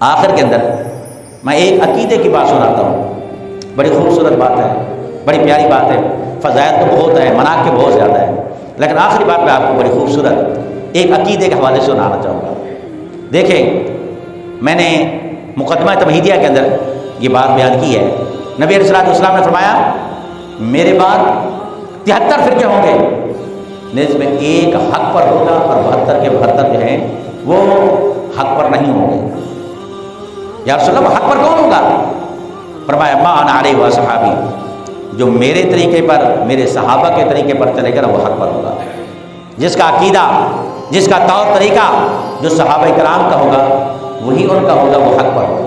آخر کے اندر میں ایک عقیدے کی بات سناتا ہوں، بڑی خوبصورت بات ہے، بڑی پیاری بات ہے، فضائل تو بہت ہے، مناقب بہت زیادہ ہے، لیکن آخری بات میں آپ کو بڑی خوبصورت ایک عقیدے کے حوالے سے سنانا چاہوں گا۔ دیکھیں، میں نے مقدمہ تمہیدیہ کے اندر یہ بات بیان کی ہے۔ نبی علیہ السلام نے فرمایا میرے بعد 73 فرقے ہوں گے، جس میں ایک حق پر ہوگا اور 72 کے 72 جو ہیں وہ حق پر نہیں ہوں گے۔ یا رسول اللہ حق پر کون ہوگا؟ فرمایا ما انا علیہ و صحابی، جو میرے طریقے پر، میرے صحابہ کے طریقے پر چلے گا نا وہ حق پر ہوگا۔ جس کا عقیدہ، جس کا طور طریقہ جو صحابہ کرام کا ہوگا وہی ان کا ہوگا، وہ حق پر ہوگا۔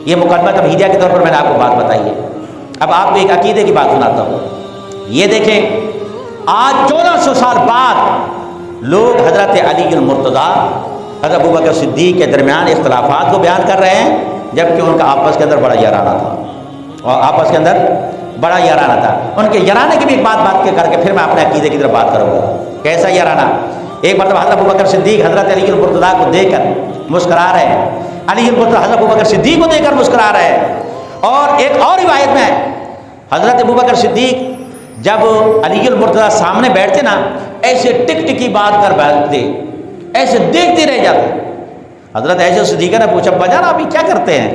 یہ مقدمہ تمہیدیہ کے طور پر میں نے آپ کو بات بتائی ہے۔ اب آپ کو ایک عقیدے کی بات سناتا ہوں۔ یہ دیکھیں، آج 1400 سال بعد لوگ حضرت علی المرتضیٰ، حضرت ابوبکر صدیق کے درمیان اختلافات کو بیان کر رہے ہیں، جبکہ ان کا آپس کے اندر بڑا یارانہ تھا، اور آپس کے اندر بڑا یارانہ تھا۔ ان کے یارانے کی بھی ایک بات کے کر کے پھر میں اپنے عقیدے کی طرف بات کروں گا۔ کیسا یارانہ؟ ایک مرتبہ حضرت ابوبکر صدیق حضرت علی المرتضیٰ کو دیکھ کر مسکرا رہے ہیں، علی المرتضیٰ حضرت ابوبکر صدیق کو دیکھ کر مسکرا رہے ہیں۔ اور ایک اور روایت میں حضرت ابوبکر صدیق جب علی المرتضیٰ سامنے بیٹھتے نا، ایسے ٹک ٹکی بات کر بیٹھتے، ایسے دیکھتے رہ جاتے۔ حضرت عائشہ صدیقہ نے پوچھا بجان آپ یہ کیا کرتے ہیں؟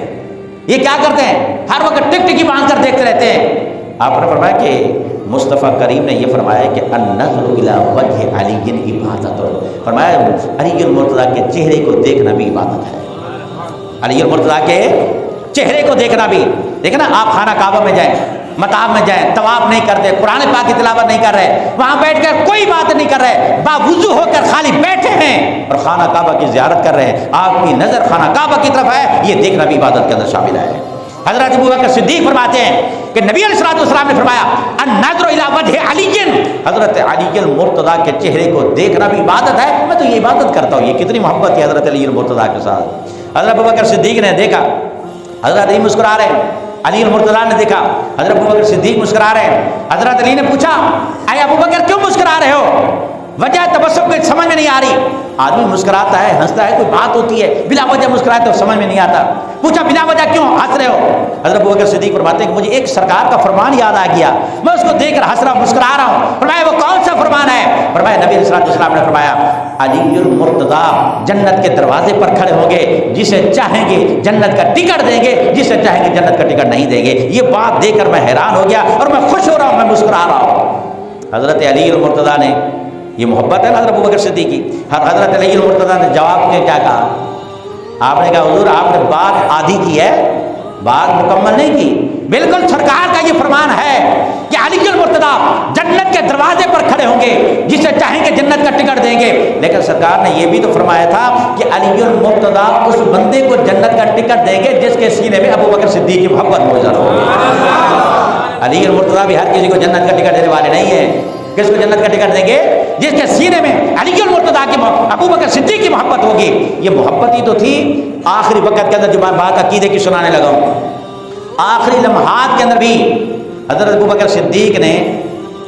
یہ کیا کرتے ہیں؟ ہر وقت ٹک ٹکی باندھ کر دیکھتے رہتے ہیں۔ آپ نے فرمایا کہ مصطفیٰ کریم نے یہ فرمایا کہ النظر الی وجہ علی عبادت، فرمایا علی المرتضیٰ کے چہرے کو دیکھنا بھی عبادت ہے۔ علی المرتضیٰ کے چہرے کو دیکھنا بھی، دیکھیں نا، آپ خانہ کعبہ میں جائیں، مطاف میں جائیں، طواف نہیں کرتے، قرآن پاک کی تلاوت نہیں کر رہے، وہاں بیٹھ کر کوئی بات نہیں کر رہے، باوضو ہو کر خالی بیٹھے ہیں اور خانہ کعبہ کی زیارت کر رہے ہیں، آپ کی نظر خانہ کعبہ کی طرف ہے، یہ دیکھنا بھی عبادت کے اندر شامل ہے۔ حضرت ابوبکر صدیق فرماتے ہیں کہ نبی علیہ السلام نے فرمایا النظر الی وجہ علی، حضرت علی المرتضیٰ کے چہرے کو دیکھنا بھی عبادت ہے۔ میں تو یہ عبادت کرتا ہوں۔ یہ کتنی محبت ہے حضرت علی المرتضیٰ کے ساتھ۔ حضرت ابوبکر صدیق نے دیکھا حضرت علی مسکرا رہے ہیں، علی المرتضیٰ نے دیکھا حضرت ابوبکر صدیق مسکرا رہے ہیں۔ حضرت علی نے پوچھا اے ابوبکر کیوں مسکرا رہے ہو؟ وجہ تبسم کو سمجھ میں نہیں آ رہی۔ آدمی مسکراتا ہے، ہنستا ہے، کوئی بات ہوتی ہے، بلا وجہ مسکرائے تو سمجھ میں نہیں آتا۔ پوچھا بلا وجہ کیوں ہنس رہے ہو؟ حضرت ابوبکر صدیق فرماتے ہیں کہ مجھے ایک سرکار کا فرمان یاد آ گیا، میں اس کو دیکھ کر ہنس رہا ہوں، مسکرا رہا ہوں۔ فرمایا وہ کون سا فرمان ہے؟ فرمایا نبی علیہ السلام نے فرمایا علی المرتضیٰ جنت کے دروازے پر کھڑے ہوں گے، جسے چاہیں گے جنت کا ٹکٹ دیں گے، جسے چاہیں گے جنت کا ٹکٹ نہیں دیں گے۔ یہ بات دیکھ کر میں حیران ہو گیا اور میں خوش ہو رہا ہوں، میں مسکرا رہا ہوں۔ حضرت علی المرتضیٰ نے، یہ محبت ہے حضرت ابوبکر صدیق کی، حضرت علی المرتضیٰ نے جواب میں کیا کہا؟ آپ نے کہا حضور آپ نے بات آدھی کی ہے، بات مکمل نہیں کی۔ بالکل سرکار کا یہ فرمان ہے کہ علی المرتضیٰ جنت کے دروازے پر کھڑے ہوں گے، جسے چاہیں گے جنت کا ٹکٹ دیں گے، لیکن سرکار نے یہ بھی تو فرمایا تھا کہ علی المرتضیٰ اس بندے کو جنت کا ٹکٹ دیں گے جس کے سینے میں ابوبکر صدیق کی محبت موجود ہوگی۔ علی المرتضیٰ بھی ہر کسی کو جنت کا ٹکٹ دینے والے نہیں ہیں۔ کس کو جنت کا ٹکٹ دیں گے؟ جس کے سینے میں علی المرتضیٰ کی، ابوبکر صدیق کی محبت ہوگی۔ یہ محبت ہی تو تھی۔ آخری وقت کے اندر جو میں بات عقیدے کی سنانے لگا ہوں، آخری لمحات کے اندر بھی حضرت ابوبکر صدیق نے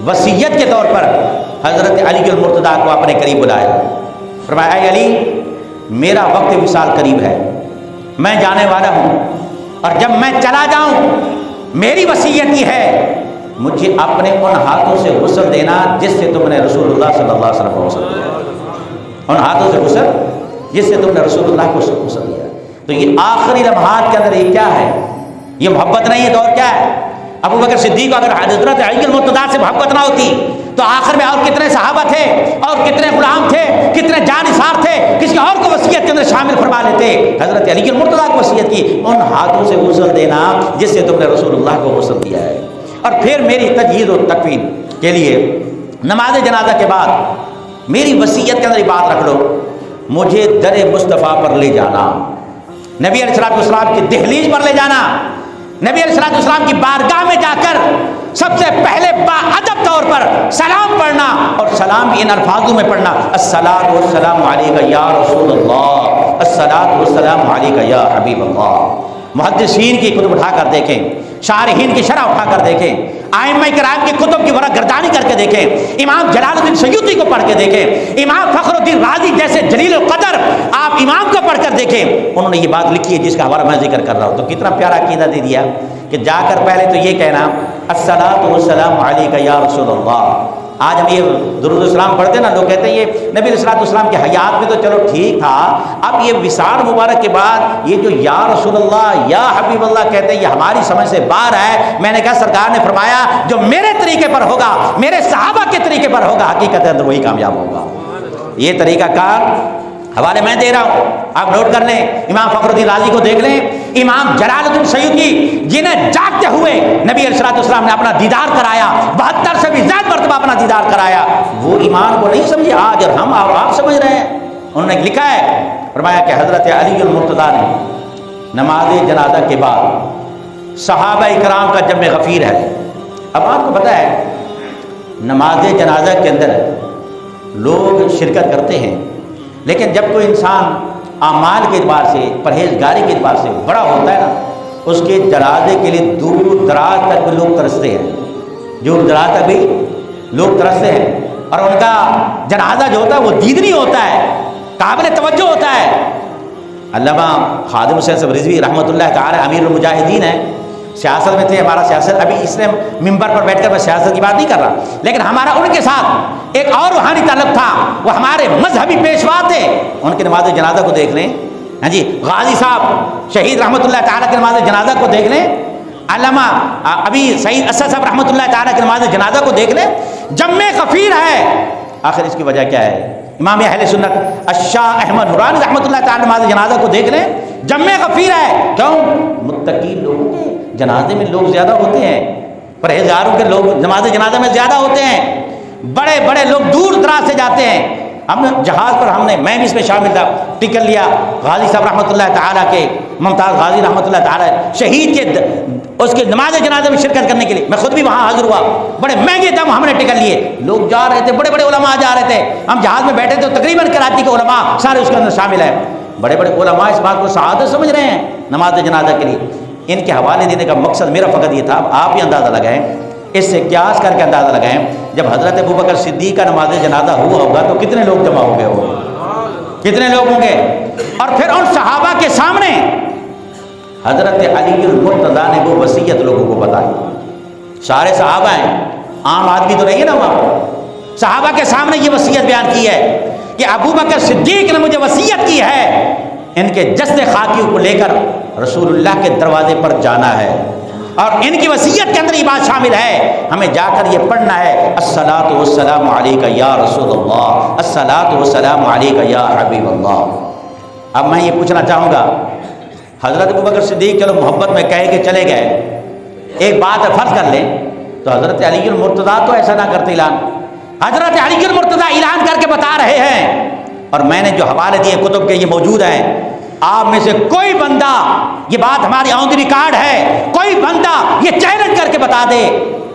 وصیت کے طور پر حضرت علی المرتضیٰ کو اپنے قریب بلایا۔ فرمایا اے علی میرا وقت وصال قریب ہے، میں جانے والا ہوں، اور جب میں چلا جاؤں میری وصیت یہ ہے مجھے اپنے ان ہاتھوں سے غسل دینا جس سے تم نے رسول اللہ صلی اللہ علیہ وسلم کو غسل دیا، ان ہاتھوں سے غسل جس سے تم نے رسول اللہ کو غسل دیا۔ تو یہ آخری لمحات کے اندر یہ کیا ہے؟ یہ محبت نہیں ہے تو اور کیا ہے؟ ابوبکر صدیق کو اگر حضرت علی المرتضیٰ سے محبت نہ ہوتی تو آخر میں اور کتنے صحابہ تھے، اور کتنے غلام تھے، کتنے جانثار تھے، کسی اور کو وصیت کے اندر شامل فرما لیتے۔ حضرت علی المرتضیٰ کو وصیت کی ان ہاتھوں سے غسل دینا جس سے تم نے رسول اللہ کو غسل دیا ہے۔ اور پھر میری تجہیز و تکفین کے لیے نماز جنازہ کے بعد میری وصیت کے اندر یہ بات رکھ لو، مجھے در مصطفیٰ پر لے جانا، نبی علیہ السلام کی دہلیز پر لے جانا، نبی علیہ السلام کی بارگاہ میں جا کر سب سے پہلے باادب طور پر سلام پڑھنا، اور سلام بھی ان الفاظوں میں پڑھنا، الصلاۃ والسلام علیک یا رسول اللہ، الصلاۃ والسلام علیک یا حبیب اللہ۔ محدثین کی کتب اٹھا کر دیکھیں، شارحین کی شرح اٹھا کر دیکھیں، ائمہ کرام کی کتب کی ورق گردانی کر کے دیکھیں، امام جلال الدین سیوطی کو پڑھ کے دیکھیں، امام فخر الدین رازی جیسے جلیل القدر آپ امام کو پڑھ کر دیکھیں، انہوں نے یہ بات لکھی ہے جس کا حوالہ میں ذکر کر رہا ہوں۔ تو کتنا پیارا عقیدہ دے دیا کہ جا کر پہلے تو یہ کہنا الصلاۃ والسلام علیک یا رسول اللہ۔ آج ہم یہ درود السلام پڑھتے ہیں نا، لوگ کہتے ہیں یہ نبی علیہ الصلوۃ والسلام کے حیات میں تو چلو ٹھیک تھا، اب یہ وصال مبارک کے بعد یہ جو یا رسول اللہ یا حبیب اللہ کہتے ہیں یہ ہماری سمجھ سے باہر ہے۔ میں نے کہا سرکار نے فرمایا جو میرے طریقے پر ہوگا، میرے صحابہ کے طریقے پر ہوگا، حقیقت اندر وہی کامیاب ہوگا۔ یہ طریقہ کار حوالے میں دے رہا ہوں، آپ نوٹ کر لیں۔ امام فخر الدین رازی کو دیکھ لیں، امام جلال الدین سیوطی جنہیں جاگتے ہوئے نبی علیہ الصلوۃ والسلام نے اپنا دیدار کرایا، 72 سے بھی زیادہ مرتبہ اپنا دیدار کرایا، وہ ایمان کو نہیں سمجھے آج اور ہم اور آپ سمجھ رہے ہیں۔ انہوں نے لکھا ہے، فرمایا کہ حضرت علی المرتضیٰ نے نماز جنازہ کے بعد صحابہ اکرام کا جمع غفیر ہے۔ اب آپ کو پتہ ہے نماز جنازہ کے اندر لوگ شرکت کرتے ہیں، لیکن جب کوئی انسان اعمال کے اعتبار سے، پرہیزگاری کے اعتبار سے بڑا ہوتا ہے نا، اس کے جنازے کے لیے دور دراز تک بھی لوگ ترستے ہیں، دور دراز تک بھی لوگ ترستے ہیں، اور ان کا جنازہ جو ہوتا ہے وہ دیدنی ہوتا ہے، قابل توجہ ہوتا ہے۔ علامہ خادم حسین صاحب رضوی رحمۃ اللہ تعالی امیر المجاہدین ہیں، سیاست میں تھے، ہمارا سیاست ابھی اس نے ممبر پر بیٹھ کر میں سیاست کی بات نہیں کر رہا، لیکن ہمارا ان کے ساتھ ایک اور روحانی تعلق تھا، وہ ہمارے مذہبی پیشوا تھے۔ ان کے نماز جنازہ کو دیکھ لیں، ہاں جی، غازی صاحب شہید رحمۃ اللہ تعالیٰ کے نماز جنازہ کو دیکھ لیں، علامہ ابھی سعید اسد صاحب رحمۃ اللہ تعالیٰ کے نماز جنازہ کو دیکھ لیں، جمع غفیر ہے۔ آخر اس کی وجہ کیا ہے؟ امام اہل سنت الشاہ احمد نورانی رحمۃ اللہ تعالیٰ نماز جنازہ کو دیکھ لیں، جمع غفیر ہے۔ کیوں؟ متقی لوگوں کے جنازے میں لوگ زیادہ ہوتے ہیں، پرہیزگاروں کے لوگ نماز جنازہ میں زیادہ ہوتے ہیں، بڑے بڑے لوگ دور دراز سے جاتے ہیں۔ ہم جہاز پر میں بھی اس میں شامل تھا، ٹکٹ لیا غازی صاحب رحمۃ اللہ تعالیٰ کے، ممتاز غازی رحمۃ اللہ تعالیٰ شہید کے اس کے نماز جنازے میں شرکت کرنے کے لیے میں خود بھی وہاں حاضر ہوا، بڑے مہنگے دم ہم نے ٹکٹ لیے، لوگ جا رہے تھے، بڑے بڑے علماء جا رہے تھے، ہم جہاز میں بیٹھے تھے، تقریباً کراچی کے علماء سارے اس کے اندر شامل ہیں، بڑے بڑے علماء اس بات کو سعادت سمجھ رہے ہیں نماز جنازہ کے لیے۔ ان کے حوالے دینے کا مقصد میرا فقط یہ تھا، آپ ہی اندازہ لگائیں، اس سے قیاس کر کے اندازہ لگائیں، جب حضرت ابوبکر صدیق کا نماز جنازہ ہوا ہوگا تو کتنے لوگ جمع ہو گئے ہوں گے، کتنے لوگ ہوں گے؟ اور پھر ان صحابہ کے سامنے حضرت علی المرتضیٰ نے وہ وصیت لوگوں کو بتائی، سارے صحابہ ہیں، عام آدمی تو نہیں ہے نا وہاں پر، صحابہ کے سامنے یہ وصیت بیان کی ہے کہ ابوبکر صدیق نے مجھے وصیت کی ہے ان کے جسد خاکی کو لے کر رسول اللہ کے دروازے پر جانا ہے، اور ان کی وصیت کے اندر یہ بات شامل ہے، ہمیں جا کر یہ پڑھنا ہے الصلاۃ والسلام علیک یا رسول اللہ، الصلاۃ والسلام علیک یا حبیب اللہ۔ اب میں یہ پوچھنا چاہوں گا، حضرت ابوبکر صدیق چلو محبت میں کہہ کے چلے گئے، ایک بات فرض کر لیں تو حضرت علی المرتضیٰ تو ایسا نہ کرتے اعلان، حضرت علی المرتضیٰ اعلان کر کے بتا رہے ہیں، اور میں نے جو حوالے دیے کتب کے یہ موجود ہیں، آپ میں سے کوئی بندہ، یہ بات ہماری آن دی ریکارڈ ہے، کوئی بندہ یہ چیلنج کر کے بتا دے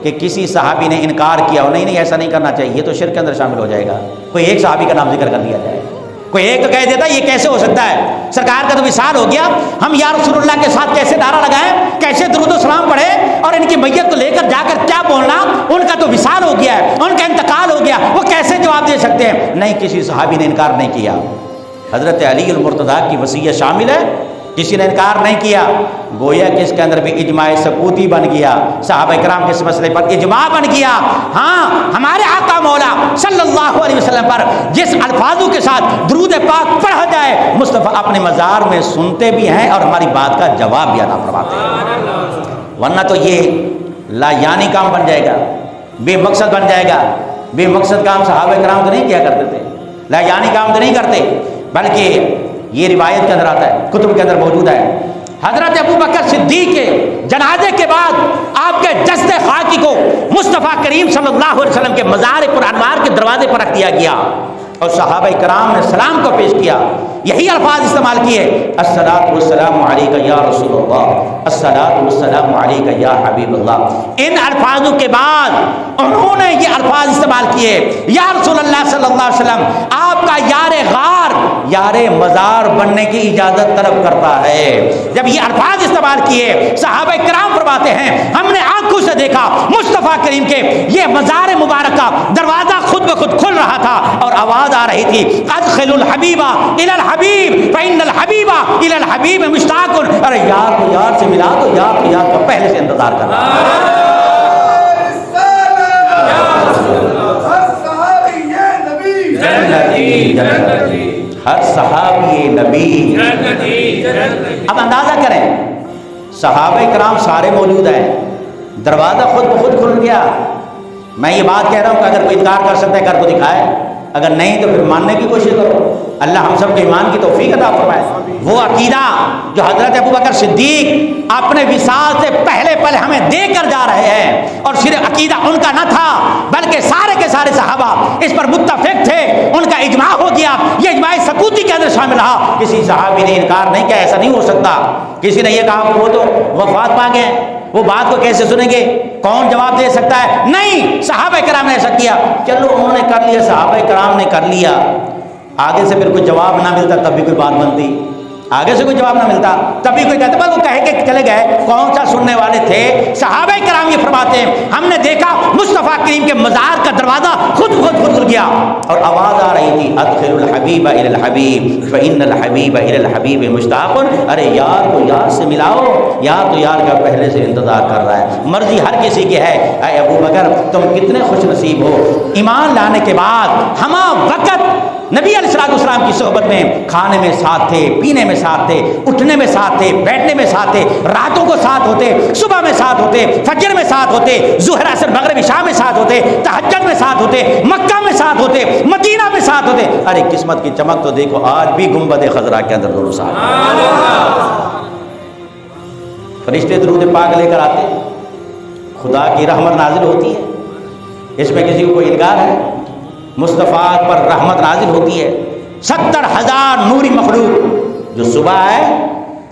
کہ کسی صحابی نے انکار کیا ہو، نہیں ایسا نہیں کرنا چاہیے، یہ تو شرک کے اندر شامل ہو جائے گا، کوئی ایک صحابی کا نام ذکر کر دیا جائے، کوئی ایک تو کہہ دیتا یہ کیسے ہو سکتا ہے، سرکار کا تو وصال ہو گیا، ہم یا رسول اللہ کے ساتھ کیسے نعرہ لگائیں، کیسے درود و سلام پڑھیں، اور ان کی میت کو لے کر جا کر کیا بولنا، ان کا تو وصال ہو گیا ہے، ان کا انتقال ہو گیا، وہ کیسے جواب دے سکتے ہیں؟ نہیں، کسی صحابی نے انکار نہیں کیا، حضرت علی المرتضیٰ کی وصیت شامل ہے، کسی نے انکار نہیں کیا، گویا کہ اس کے اندر بھی اجماع سکوتی بن گیا، صحابہ کرام کے اس مسئلے پر اجماع بن گیا۔ ہاں، ہمارے آقا مولا صلی اللہ علیہ وسلم پر جس الفاظوں کے ساتھ درود پاک پڑھا جائے، مصطفیٰ اپنے مزار میں سنتے بھی ہیں اور ہماری بات کا جواب بھی ادا فرماتے ہیں، ورنہ تو یہ لا یعنی کام بن جائے گا، بے مقصد بن جائے گا۔ بے مقصد کام صحابہ کرام تو نہیں کیا کرتے تھے، لا یعنی کام تو نہیں کرتے، بلکہ یہ روایت کے اندر آتا ہے، کتب کے اندر موجود ہے، حضرت ابوبکر صدیق کے جنازے کے بعد آپ کے جسد خاکی کو مصطفیٰ کریم صلی اللہ علیہ وسلم کے مزار پر انوار کے دروازے پر رکھ دیا گیا، اور صحابہ کرام نے سلام کو پیش کیا، یہی الفاظ استعمال کیے، الصلاۃ والسلام علیک یا رسول اللہ، الصلاۃ والسلام علیک یا حبیب اللہ۔ ان الفاظوں کے بعد انہوں نے یہ الفاظ استعمال کیے، یا رسول اللہ صلی اللہ علیہ وسلم، آپ کا یار غار یار مزار بننے کی اجازت طلب کرتا ہے۔ جب یہ الفاظ استعمال کیے صحابہ کرام فرماتے ہیں ہم نے آنکھوں سے دیکھا مصطفیٰ کریم کے یہ مزار مبارک کا دروازہ خود بخود کھل رہا تھا اور آواز آ رہی تھی ادخلوا الحبیب الی الحبیب فإن الحبیب الی الحبیب مشتاق۔ ارے یار کو یار سے ملا تو یار کو یار کا پہلے سے انتظار کر رہا ہے۔ ہر صحابی نبی۔ اب اندازہ کریں صحابہ کرام سارے موجود ہیں، دروازہ خود بخود کھل گیا۔ میں یہ بات کہہ رہا ہوں کہ اگر کوئی انکار کر سکتا ہے کر کو دکھائے، اگر نہیں تو پھر ماننے کی کوشش کرو۔ اللہ ہم سب کے ایمان کی توفیق عطا فرمائے۔ وہ عقیدہ جو حضرت ابوبکر صدیق اپنے وصال سے پہلے پہلے ہمیں دے کر جا رہے ہیں، اور صرف عقیدہ ان کا نہ تھا بلکہ سارے کے سارے صحابہ اس پر متفق تھے، ان کا اجماع ہو گیا، یہ اجماع سکوتی کے اندر شامل رہا۔ کسی صحابی نے انکار نہیں کیا، ایسا نہیں ہو سکتا۔ کسی نے یہ کہا کہ وہ تو وفات پا گئے، وہ بات کو کیسے سنیں گے، کون جواب دے سکتا ہے؟ نہیں، صحابہ کرام نے ایسا کیا۔ چلو انہوں نے کر لیا، صحابہ کرام نے کر لیا، آگے سے پھر کوئی جواب نہ ملتا تب بھی کوئی بات بنتی، آگے سے کوئی جواب نہ ملتا تب بھی کوئی کہتا بس وہ کہہ کے چلے گئے، کون سا سننے والے تھے؟ صحابہ کرام یہ فرماتے ہیں ہم نے دیکھا مصطفیٰ کریم کے مزار کا دروازہ خود کھل گیا اور آواز آ رہی تھی ادخلوا الحبیب الی الحبیب فإن الحبیب الی الحبیب مشتاق۔ ارے یار کو یار سے ملاؤ، یار تو یار کا پہلے سے انتظار کر رہا ہے۔ مرضی ہر کسی کی ہے۔ اے ابو بکر تم کتنے خوش نصیب ہو، ایمان لانے کے بعد ہما وقت نبی علیہ السلام کی صحبت میں کھانے میں ساتھ تھے، پینے میں ساتھ تھے، اٹھنے میں ساتھ تھے، بیٹھنے میں ساتھ تھے، راتوں کو ساتھ ہوتے، صبح میں ساتھ ہوتے، فجر میں ساتھ ہوتے، ظہر عصر مغرب عشاء میں ساتھ ہوتے، تہجد میں ساتھ ہوتے، مکہ میں ساتھ ہوتے، مدینہ میں ساتھ ہوتے۔ ارے قسمت کی چمک تو دیکھو، آج بھی گنبد خضرا کے اندر دونوں ساتھ فرشتے درود پاک لے کر آتے، خدا کی رحمت نازل ہوتی ہے، اس میں کسی کو کوئی انکار ہے؟ مصطفیٰ پر رحمت نازل ہوتی ہے، 70,000 نوری مخلوق جو صبح آئے،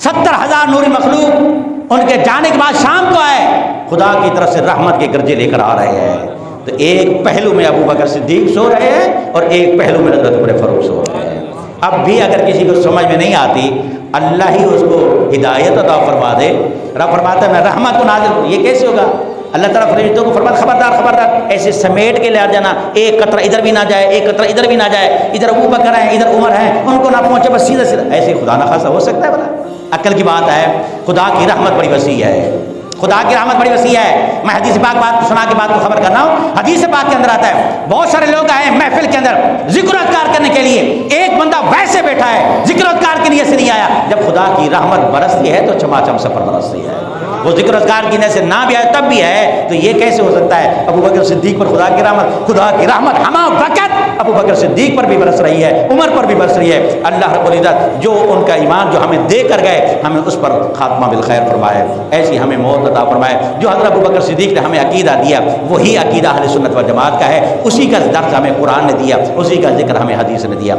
70,000 نوری مخلوق ان کے جانے کے بعد شام کو آئے، خدا کی طرف سے رحمت کے گرجے لے کر آ رہے ہیں۔ تو ایک پہلو میں ابو بکر صدیق سو رہے ہیں اور ایک پہلو میں حضرت عمر فاروق سو رہے ہیں۔ اب بھی اگر کسی کو سمجھ میں نہیں آتی، اللہ ہی اس کو ہدایت عطا فرما دے۔ رب فرماتا ہے میں رحمت کو نازل ہوں، یہ کیسے ہوگا؟ اللہ تعالیٰ فرشتوں کو فرماتا خبردار خبردار، ایسے سمیٹ کے لے جانا، ایک قطرہ ادھر بھی نہ جائے، ایک قطرہ ادھر بھی نہ جائے، ادھر ابو بکر ہیں ادھر عمر ہیں ان کو نہ پہنچے، بس سیدھا سیدھا۔ ایسے خدا نخواستہ ہو سکتا ہے؟ بلا عقل کی بات ہے۔ خدا کی رحمت بڑی وسیع ہے، خدا کی رحمت بڑی وسیع ہے۔ میں حدیث پاک بات سنا کے بات کو خبر کر رہا ہوں۔ حدیث پاک کے اندر آتا ہے بہت سارے لوگ آئے محفل کے اندر ذکر و اذکار کرنے کے لیے، ایک بندہ ویسے بیٹھا ہے ذکر و اذکار کے لیے سے نہیں آیا۔ جب خدا کی رحمت برستی ہے تو چماچم سفر برستی ہے، وہ ذکر و اذکار کی نیت سے نہ بھی آئے تب بھی ہے، تو یہ کیسے ہو سکتا ہے؟ ابو بکر صدیق پر خدا کی رحمت ہما وقت ابو بکر صدیق پر بھی برس رہی ہے، عمر پر بھی برس رہی ہے۔ اللہ رب العزت جو ان کا ایمان جو ہمیں دے کر گئے، ہمیں اس پر خاتمہ بالخیر فرمائے، ایسی ہمیں موت عطا فرمائے۔ جو حضرت ابو بکر صدیق نے ہمیں عقیدہ دیا وہی عقیدہ اہل سنت و جماعت کا ہے، اسی کا درس ہمیں قرآن نے دیا، اسی کا ذکر ہمیں حدیث نے دیا۔